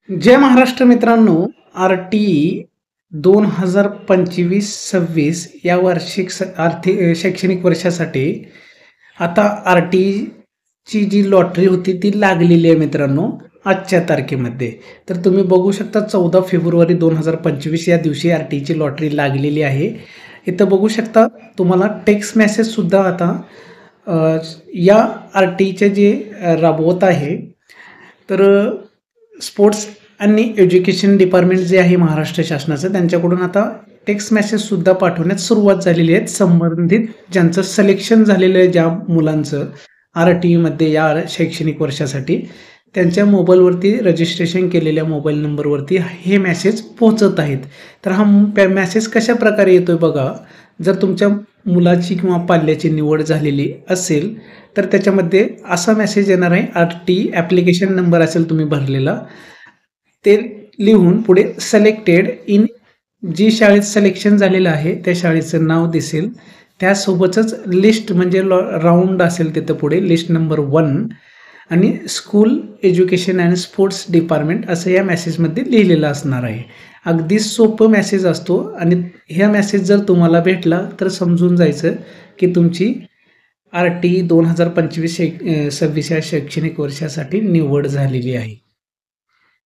जय महाराष्ट्र मित्रांनो. आर-टी 2025-26 या वार्षिक आर्थिक शैक्षणिक वर्षासाठी आता आर-टीची जी लॉटरी होती ती लागलेली आहे मित्रांनो, आजच्या तारखेमध्ये. तर तुम्ही बघू शकता 14 फेब्रुवारी 2025 या दिवशी आर-टीची लॉटरी लागलेली आहे. इथं बघू शकता तुम्हाला टेक्स्ट मेसेजसुद्धा आता या आर-टीचे जे राबवत आहे. तर स्पोर्ट्स आणि एज्युकेशन डिपार्टमेंट जे आहे महाराष्ट्र शासनाचं, त्यांच्याकडून आता टेक्स्ट मेसेजसुद्धा पाठवण्यास सुरुवात झालेली आहे. संबंधित ज्यांचं सिलेक्शन झालेलं आहे, ज्या मुलांचं आर-टीमध्ये या शैक्षणिक वर्षासाठी, त्यांच्या मोबाईलवरती रजिस्ट्रेशन केलेल्या मोबाईल नंबरवरती हे मेसेज पोहोचत आहेत. तर हा मेसेज कशा प्रकारे येतोय बघा. जर तुमच्या मुलाची किंवा पाल्याची निवड झालेली असेल तर त्याच्यामध्ये असा मेसेज येणार आहे. आर-टी ॲप्लिकेशन नंबर असेल तुम्ही भरलेला, ते लिहून पुढे सिलेक्टेड इन, जी शाळेत सिलेक्शन झालेलं आहे त्या शाळेचं नाव दिसेल. त्यासोबतच लिस्ट म्हणजे राऊंड असेल तिथं पुढे लिस्ट नंबर 1 आणि school education and sports department असं या मेसेजमध्ये लिहिलेलं असणार आहे. अगदी सोपं मेसेज असतो आणि ह्या मेसेज जर तुम्हाला भेटला तर समजून जायचं की तुमची आर-टी 2025-26 या शैक्षणिक वर्षासाठी निवड झालेली आहे.